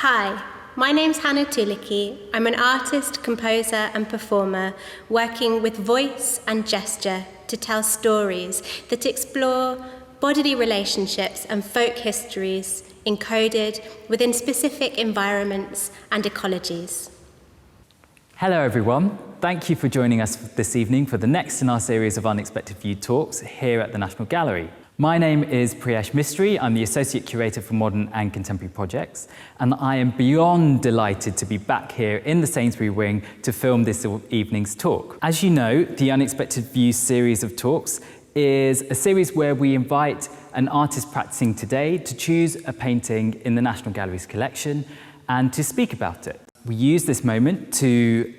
Hi, my name's Hanna Tuulikki. I'm an artist, composer and performer working with voice and gesture to tell stories that explore bodily relationships and folk histories encoded within specific environments and ecologies. Hello everyone, thank you for joining us this evening for the next in our series of Unexpected View talks here at the National Gallery. My name is Priyesh Mistry, I'm the Associate Curator for Modern and Contemporary Projects, and I am beyond delighted to be back here in the Sainsbury Wing to film this evening's talk. As you know, the Unexpected View series of talks is a series where we invite an artist practicing today to choose a painting in the National Gallery's collection and to speak about it. We use this moment to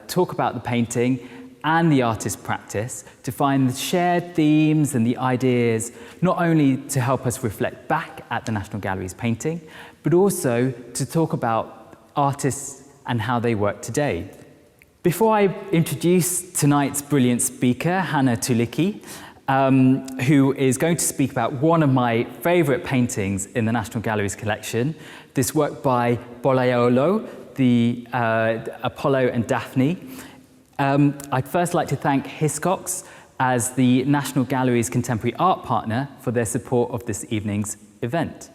talk about the painting and the artist's practice to find the shared themes and the ideas, not only to help us reflect back at the National Gallery's painting, but also to talk about artists and how they work today. Before I introduce tonight's brilliant speaker, Hanna Tuulikki, who is going to speak about one of my favourite paintings in the National Gallery's collection, this work by Pollaiuolo, the Apollo and Daphne. I'd first like to thank Hiscox as the National Gallery's contemporary art partner for their support of this evening's event.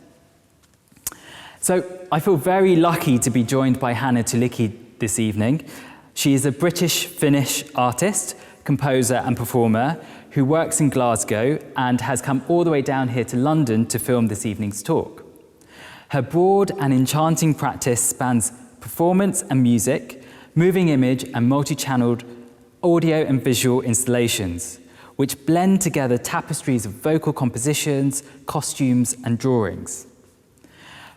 So I feel very lucky to be joined by Hanna Tuulikki this evening. She is a British-Finnish artist, composer and performer who works in Glasgow and has come all the way down here to London to film this evening's talk. Her broad and enchanting practice spans performance and music, moving image and multi-channeled audio and visual installations, which blend together tapestries of vocal compositions, costumes and drawings.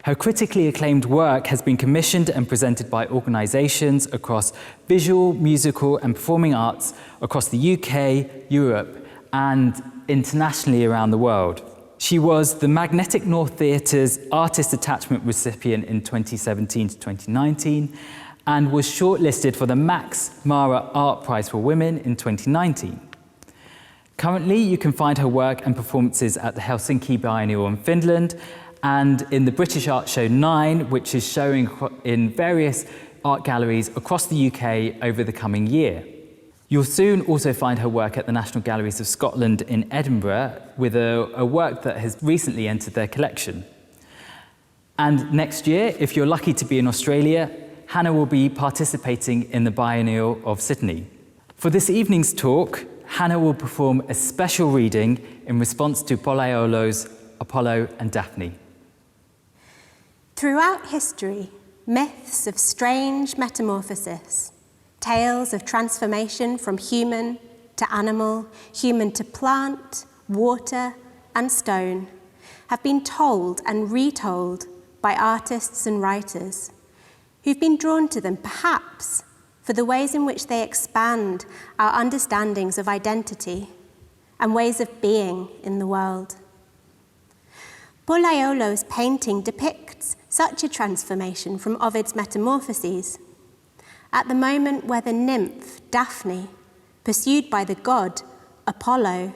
Her critically acclaimed work has been commissioned and presented by organisations across visual, musical and performing arts across the UK, Europe and internationally around the world. She was the Magnetic North Theatre's Artist Attachment recipient in 2017 to 2019 and was shortlisted for the Max Mara Art Prize for Women in 2019. Currently, you can find her work and performances at the Helsinki Biennial in Finland and in the British Art Show 9, which is showing in various art galleries across the UK over the coming year. You'll soon also find her work at the National Galleries of Scotland in Edinburgh with a work that has recently entered their collection. And next year, if you're lucky to be in Australia, Hanna will be participating in the Biennial of Sydney. For this evening's talk, Hanna will perform a special reading in response to Pollaiuolo's Apollo and Daphne. Throughout history, myths of strange metamorphosis, tales of transformation from human to animal, human to plant, water and stone, have been told and retold by artists and writers who've been drawn to them perhaps for the ways in which they expand our understandings of identity and ways of being in the world. Pollaiuolo's painting depicts such a transformation from Ovid's Metamorphoses at the moment where the nymph Daphne, pursued by the god Apollo,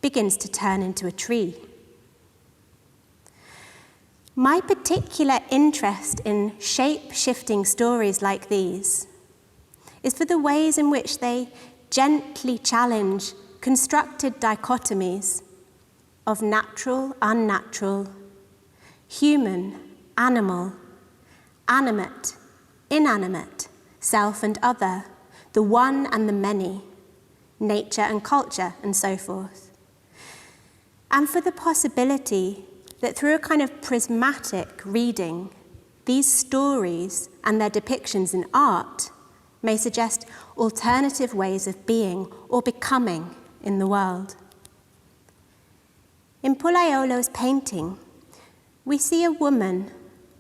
begins to turn into a tree. My particular interest in shape-shifting stories like these is for the ways in which they gently challenge constructed dichotomies of natural, unnatural, human, animal, animate, inanimate, self and other, the one and the many, nature and culture, and so forth. And for the possibility that through a kind of prismatic reading, these stories and their depictions in art may suggest alternative ways of being or becoming in the world. In Pollaiuolo's painting, we see a woman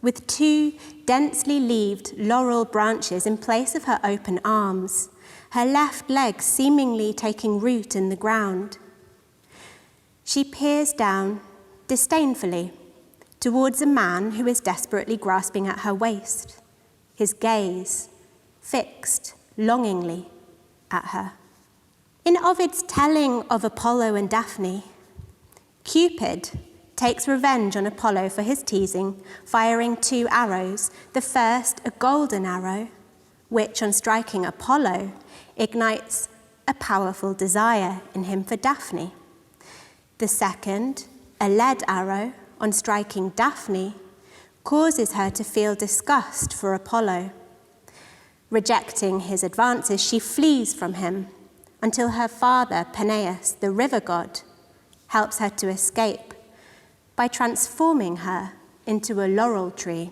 with two densely leaved laurel branches in place of her open arms, her left leg seemingly taking root in the ground. She peers down disdainfully towards a man who is desperately grasping at her waist, his gaze fixed longingly at her. In Ovid's telling of Apollo and Daphne, Cupid takes revenge on Apollo for his teasing, firing 2 arrows, the first a golden arrow, which, on striking Apollo, ignites a powerful desire in him for Daphne. The second, a lead arrow, on striking Daphne, causes her to feel disgust for Apollo. Rejecting his advances, she flees from him until her father, Peneus, the river god, helps her to escape by transforming her into a laurel tree.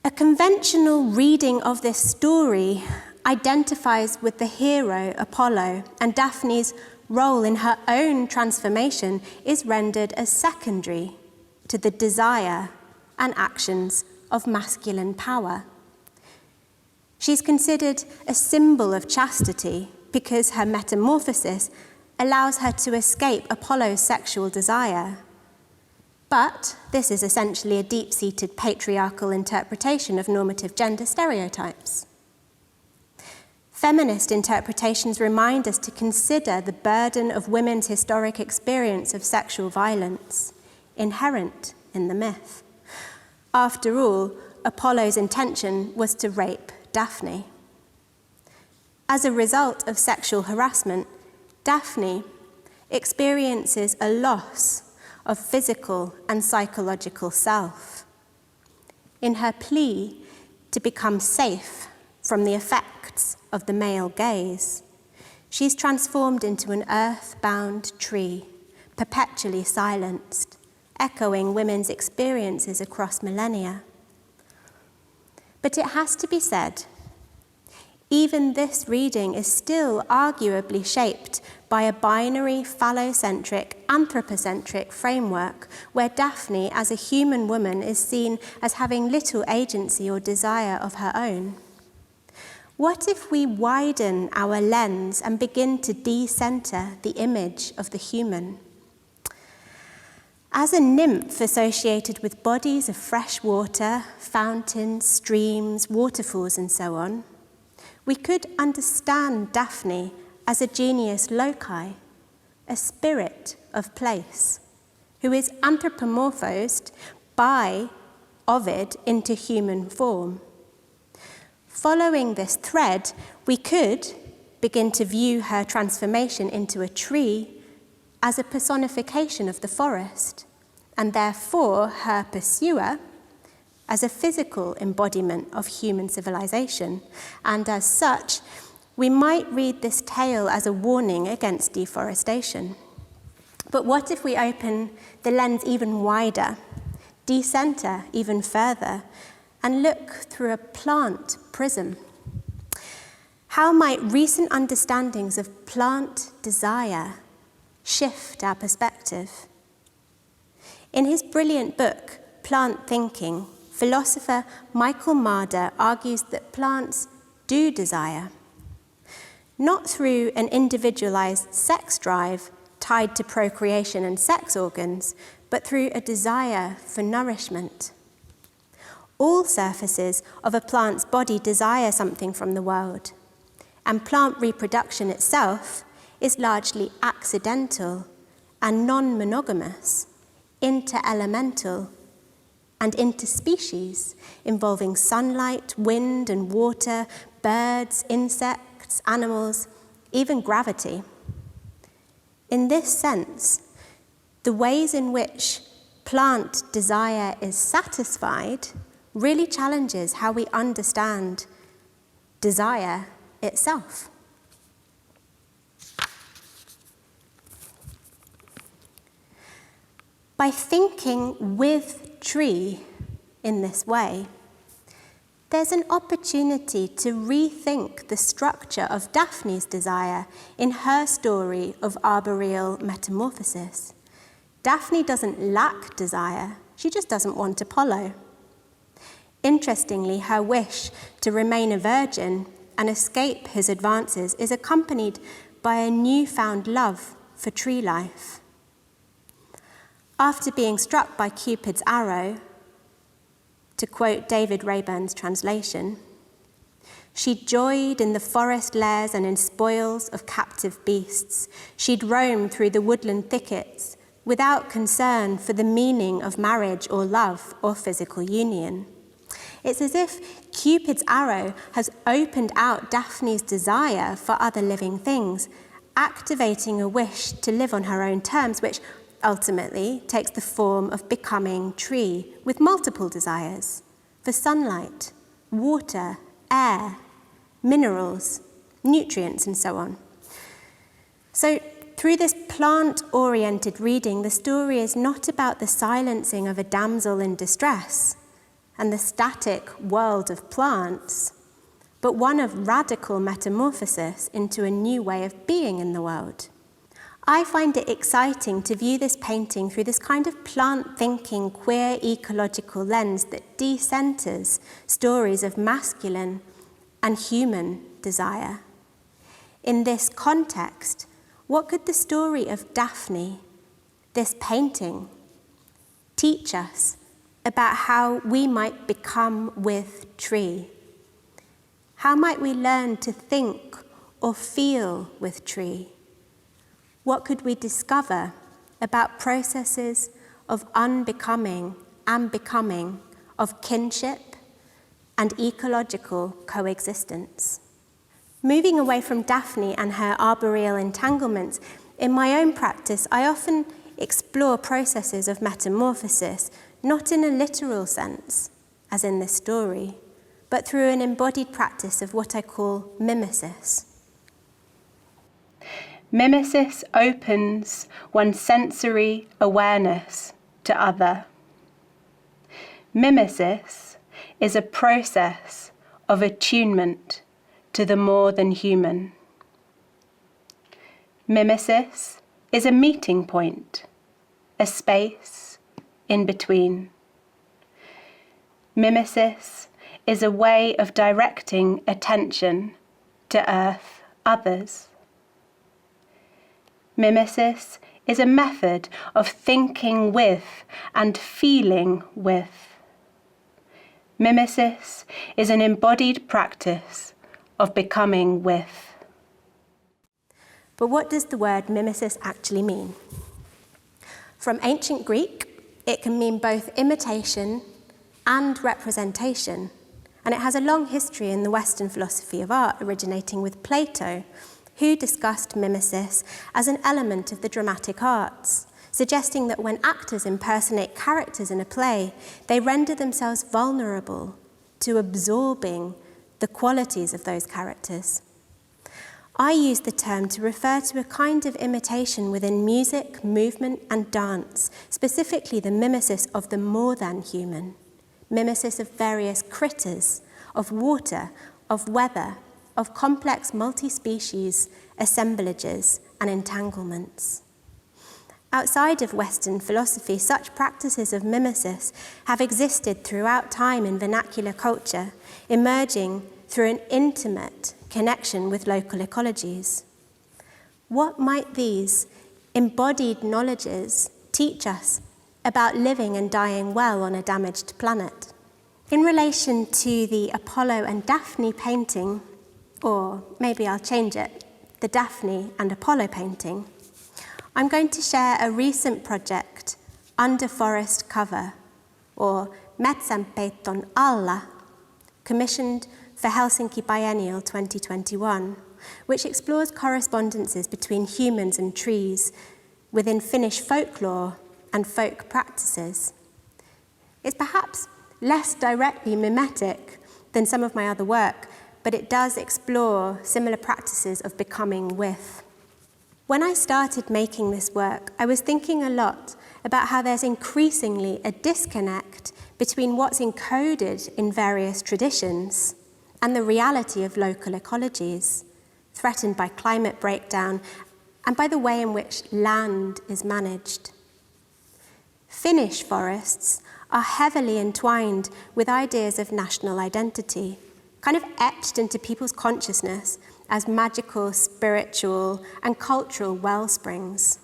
A conventional reading of this story identifies with the hero Apollo, and Daphne's role in her own transformation is rendered as secondary to the desire and actions of masculine power. She's considered a symbol of chastity because her metamorphosis allows her to escape Apollo's sexual desire. But this is essentially a deep-seated patriarchal interpretation of normative gender stereotypes. Feminist interpretations remind us to consider the burden of women's historic experience of sexual violence inherent in the myth. After all, Apollo's intention was to rape Daphne. As a result of sexual harassment, Daphne experiences a loss of physical and psychological self. In her plea to become safe from the effects of the male gaze, she's transformed into an earth-bound tree, perpetually silenced, echoing women's experiences across millennia. But it has to be said, even this reading is still arguably shaped by a binary, phallocentric, anthropocentric framework where Daphne, as a human woman, is seen as having little agency or desire of her own. What if we widen our lens and begin to de-center the image of the human? As a nymph associated with bodies of fresh water, fountains, streams, waterfalls, and so on, we could understand Daphne as a genius loci, a spirit of place, who is anthropomorphosed by Ovid into human form. Following this thread, we could begin to view her transformation into a tree as a personification of the forest, and therefore her pursuer as a physical embodiment of human civilization. And as such, we might read this tale as a warning against deforestation. But what if we open the lens even wider, de-center even further, and look through a plant prism? How might recent understandings of plant desire shift our perspective? In his brilliant book, Plant Thinking, philosopher Michael Marder argues that plants do desire, not through an individualized sex drive tied to procreation and sex organs, but through a desire for nourishment. All surfaces of a plant's body desire something from the world, and plant reproduction itself is largely accidental and non-monogamous, inter-elemental, and interspecies, involving sunlight, wind and water, birds, insects, animals, even gravity. In this sense, the ways in which plant desire is satisfied really challenges how we understand desire itself. By thinking with tree in this way, there's an opportunity to rethink the structure of Daphne's desire in her story of arboreal metamorphosis. Daphne doesn't lack desire, she just doesn't want Apollo. Interestingly, her wish to remain a virgin and escape his advances is accompanied by a newfound love for tree life. After being struck by Cupid's arrow, to quote David Rayburn's translation, She'd joyed in the forest lairs and in spoils of captive beasts. She'd roamed through the woodland thickets without concern for the meaning of marriage or love or physical union. It's as if Cupid's arrow has opened out Daphne's desire for other living things, activating a wish to live on her own terms, which ultimately takes the form of becoming tree with multiple desires for sunlight, water, air, minerals, nutrients, and so on. So through this plant-oriented reading, the story is not about the silencing of a damsel in distress and the static world of plants, but one of radical metamorphosis into a new way of being in the world. I find it exciting to view this painting through this kind of plant-thinking, queer ecological lens that decenters stories of masculine and human desire. In this context, what could the story of Daphne, this painting, teach us about how we might become with tree? How might we learn to think or feel with tree? What could we discover about processes of unbecoming and becoming, of kinship and ecological coexistence? Moving away from Daphne and her arboreal entanglements, in my own practice, I often explore processes of metamorphosis, not in a literal sense, as in this story, but through an embodied practice of what I call mimesis. Mimesis opens one's sensory awareness to other. Mimesis is a process of attunement to the more than human. Mimesis is a meeting point, a space in between. Mimesis is a way of directing attention to earth others. Mimesis is a method of thinking with and feeling with. Mimesis is an embodied practice of becoming with. But what does the word mimesis actually mean? From ancient Greek, it can mean both imitation and representation, and it has a long history in the Western philosophy of art, originating with Plato, who discussed mimesis as an element of the dramatic arts, suggesting that when actors impersonate characters in a play, they render themselves vulnerable to absorbing the qualities of those characters. I use the term to refer to a kind of imitation within music, movement, and dance, specifically the mimesis of the more than human, mimesis of various critters, of water, of weather, of complex multi-species assemblages and entanglements. Outside of Western philosophy, such practices of mimesis have existed throughout time in vernacular culture, emerging through an intimate connection with local ecologies. What might these embodied knowledges teach us about living and dying well on a damaged planet? In relation to the Apollo and Daphne painting, or maybe I'll change it, the Daphne and Apollo painting, I'm going to share a recent project, Under Forest Cover, or Metsänpeiton alla, commissioned for Helsinki Biennial 2021, which explores correspondences between humans and trees within Finnish folklore and folk practices. It's perhaps less directly mimetic than some of my other work, but it does explore similar practices of becoming with. When I started making this work, I was thinking a lot about how there's increasingly a disconnect between what's encoded in various traditions and the reality of local ecologies, threatened by climate breakdown and by the way in which land is managed. Finnish forests are heavily entwined with ideas of national identity, kind of etched into people's consciousness as magical, spiritual, and cultural wellsprings.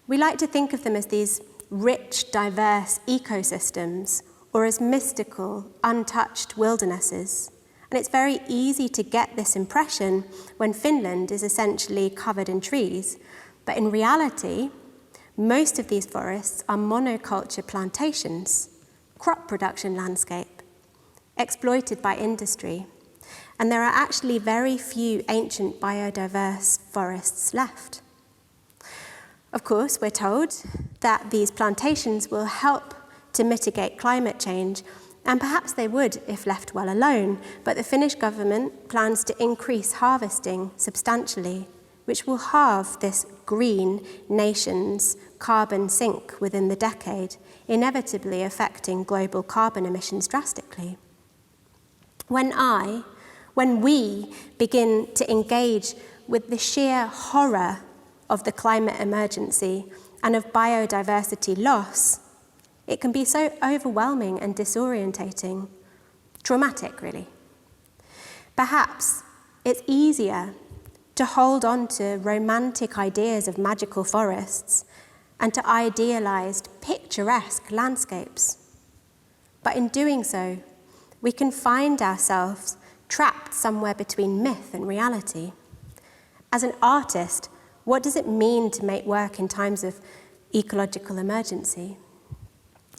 We like to think of them as these rich, diverse ecosystems, or as mystical, untouched wildernesses, And it's very easy to get this impression when Finland is essentially covered in trees. But in reality, most of these forests are monoculture plantations, crop production landscape, exploited by industry. And there are actually very few ancient biodiverse forests left. Of course, we're told that these plantations will help to mitigate climate change, and perhaps they would if left well alone, but the Finnish government plans to increase harvesting substantially, which will halve this green nation's carbon sink within the decade, inevitably affecting global carbon emissions drastically. When we begin to engage with the sheer horror of the climate emergency and of biodiversity loss, it can be so overwhelming and disorientating, traumatic really. Perhaps it's easier to hold on to romantic ideas of magical forests and to idealized, picturesque landscapes. But in doing so, we can find ourselves trapped somewhere between myth and reality. As an artist, what does it mean to make work in times of ecological emergency?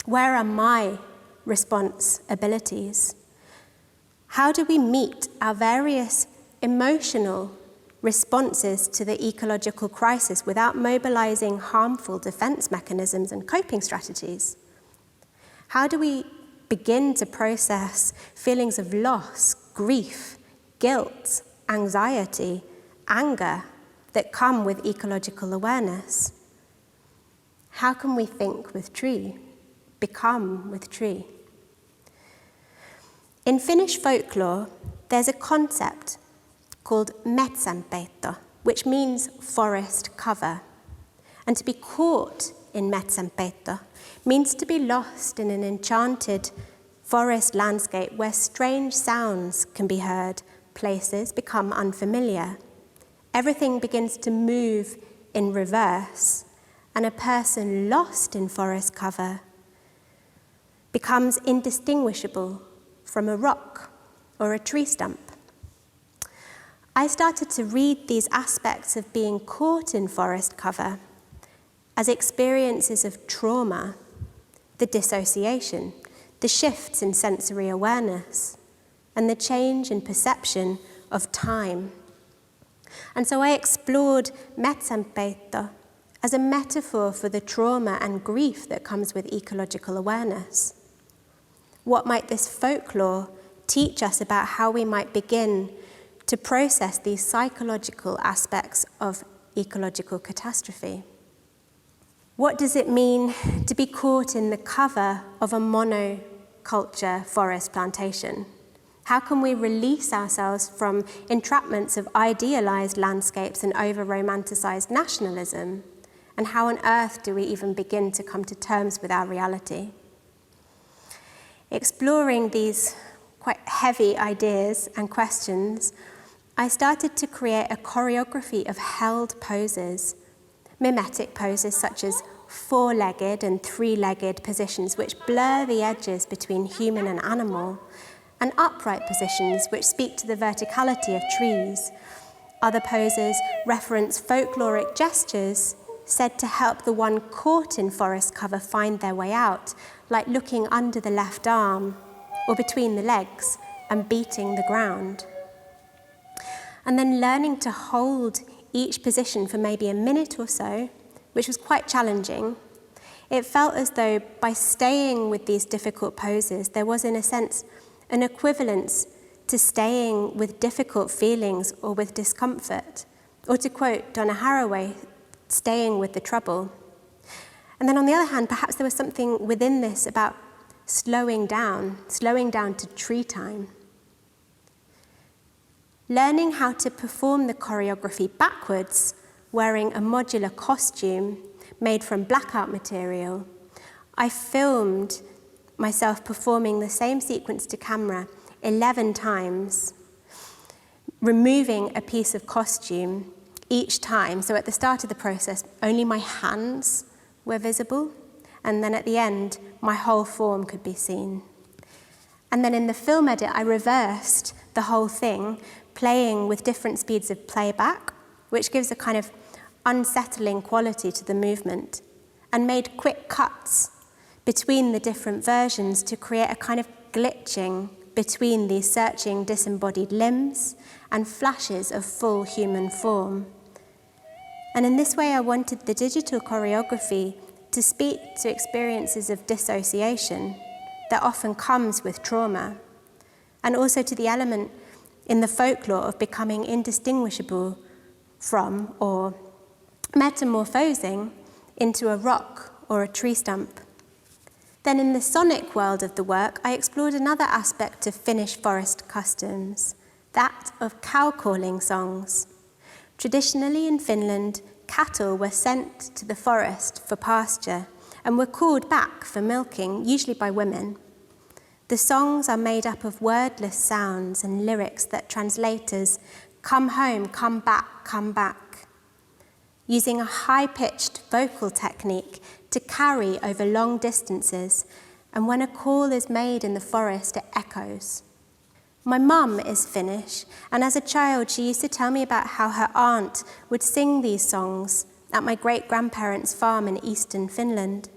Where are my responsibilities? How do we meet our various emotional responses to the ecological crisis without mobilizing harmful defense mechanisms and coping strategies? How do we begin to process feelings of loss, grief, guilt, anxiety, anger that come with ecological awareness? How can we think with tree, become with tree? In Finnish folklore, there's a concept called metsänpeitto, which means forest cover. And to be caught in metsänpeitto means to be lost in an enchanted forest landscape where strange sounds can be heard, places become unfamiliar. Everything begins to move in reverse, and a person lost in forest cover becomes indistinguishable from a rock or a tree stump. I started to read these aspects of being caught in forest cover as experiences of trauma, the dissociation, the shifts in sensory awareness, and the change in perception of time. And so I explored metsänpeitto as a metaphor for the trauma and grief that comes with ecological awareness. What might this folklore teach us about how we might begin to process these psychological aspects of ecological catastrophe? What does it mean to be caught in the cover of a monoculture forest plantation? How can we release ourselves from entrapments of idealized landscapes and over-romanticized nationalism? And how on earth do we even begin to come to terms with our reality? Exploring these quite heavy ideas and questions, I started to create a choreography of held poses, mimetic poses such as four-legged and three-legged positions which blur the edges between human and animal, and upright positions which speak to the verticality of trees. Other poses reference folkloric gestures said to help the one caught in forest cover find their way out, like looking under the left arm or between the legs and beating the ground. And then learning to hold each position for maybe a minute or so, which was quite challenging. It felt as though by staying with these difficult poses, there was in a sense an equivalence to staying with difficult feelings or with discomfort, or to quote Donna Haraway, staying with the trouble. And then on the other hand, perhaps there was something within this about slowing down to tree time. Learning how to perform the choreography backwards, wearing a modular costume made from blackout material, I filmed myself performing the same sequence to camera 11 times, removing a piece of costume each time. So at the start of the process, only my hands were visible, and then at the end, my whole form could be seen. And then in the film edit, I reversed the whole thing, playing with different speeds of playback, which gives a kind of unsettling quality to the movement, and made quick cuts between the different versions to create a kind of glitching between these searching disembodied limbs and flashes of full human form. And in this way, I wanted the digital choreography to speak to experiences of dissociation that often comes with trauma, and also to the element in the folklore of becoming indistinguishable from or metamorphosing into a rock or a tree stump. Then in the sonic world of the work, I explored another aspect of Finnish forest customs, that of cow-calling songs. Traditionally in Finland, cattle were sent to the forest for pasture and were called back for milking, usually by women. The songs are made up of wordless sounds and lyrics that translate as "come home, come back," using a high-pitched vocal technique to carry over long distances, and when a call is made in the forest, it echoes. My mum is Finnish, and as a child, she used to tell me about how her aunt would sing these songs at my great-grandparents' farm in eastern Finland.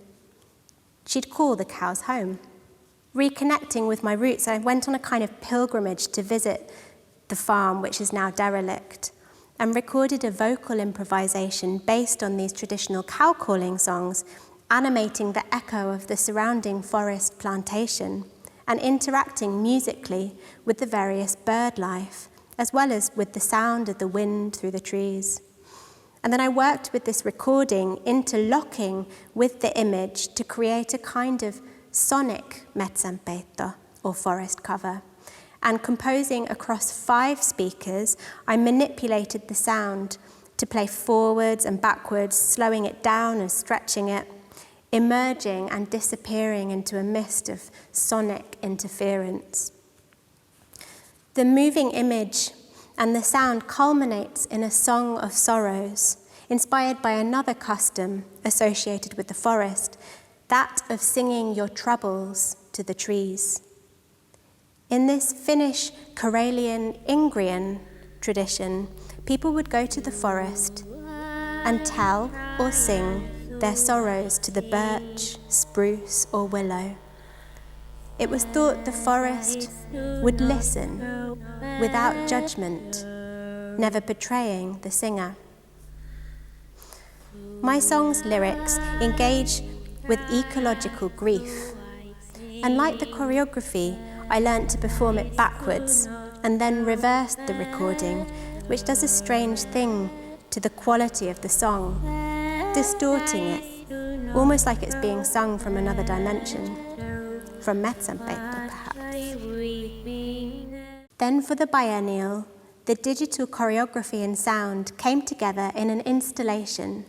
She'd call the cows home. Reconnecting with my roots, I went on a kind of pilgrimage to visit the farm, which is now derelict, and recorded a vocal improvisation based on these traditional cow-calling songs, animating the echo of the surrounding forest plantation and interacting musically with the various bird life, as well as with the sound of the wind through the trees. And then I worked with this recording, interlocking with the image to create a kind of sonic metsänpeitto, or forest cover. And composing across 5 speakers, I manipulated the sound to play forwards and backwards, slowing it down and stretching it, emerging and disappearing into a mist of sonic interference. The moving image and the sound culminates in a song of sorrows, inspired by another custom associated with the forest, that of singing your troubles to the trees. In this Finnish Karelian Ingrian tradition, people would go to the forest and tell or sing their sorrows to the birch, spruce, or willow. It was thought the forest would listen without judgment, never betraying the singer. My song's lyrics engage with ecological grief, and like the choreography, I learnt to perform it backwards and then reversed the recording, which does a strange thing to the quality of the song, distorting it, almost like it's being sung from another dimension, from metsänpeitto perhaps. Then for the biennial, the digital choreography and sound came together in an installation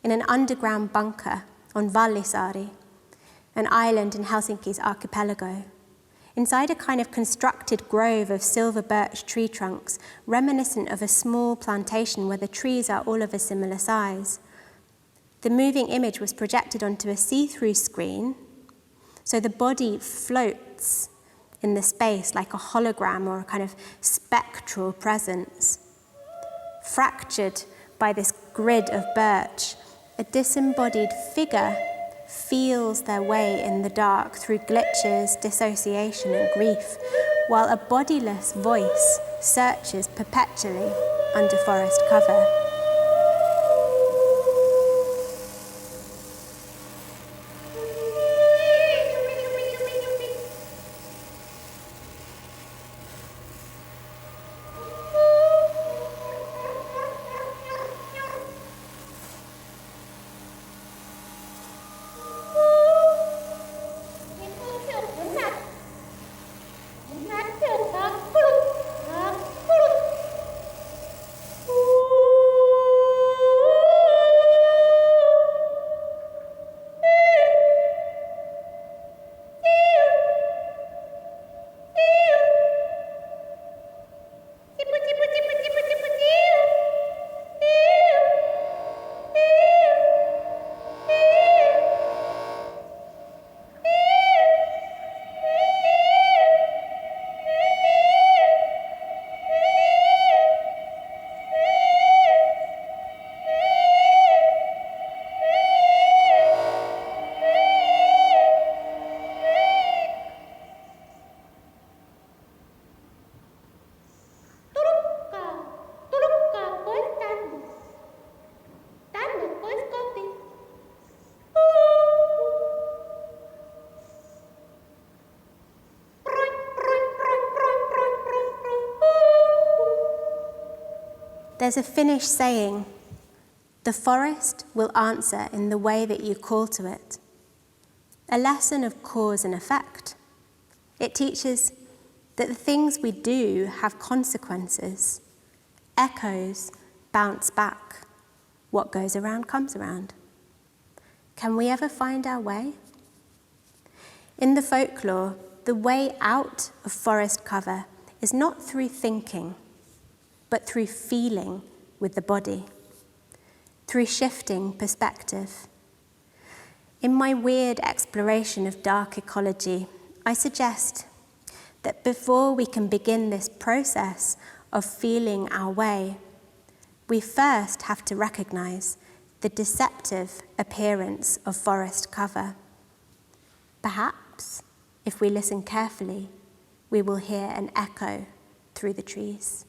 in an underground bunker on Vallisaari, an island in Helsinki's archipelago, inside a kind of constructed grove of silver birch tree trunks, reminiscent of a small plantation where the trees are all of a similar size. The moving image was projected onto a see-through screen, so the body floats in the space like a hologram or a kind of spectral presence. Fractured by this grid of birch, a disembodied figure feels their way in the dark through glitches, dissociation, and grief, while a bodiless voice searches perpetually under forest cover. There's a Finnish saying, "The forest will answer in the way that you call to it." A lesson of cause and effect. It teaches that the things we do have consequences. Echoes bounce back. What goes around comes around. Can we ever find our way? In the folklore, the way out of forest cover is not through thinking, but through feeling with the body, through shifting perspective. In my weird exploration of dark ecology, I suggest that before we can begin this process of feeling our way, we first have to recognize the deceptive appearance of forest cover. Perhaps, if we listen carefully, we will hear an echo through the trees.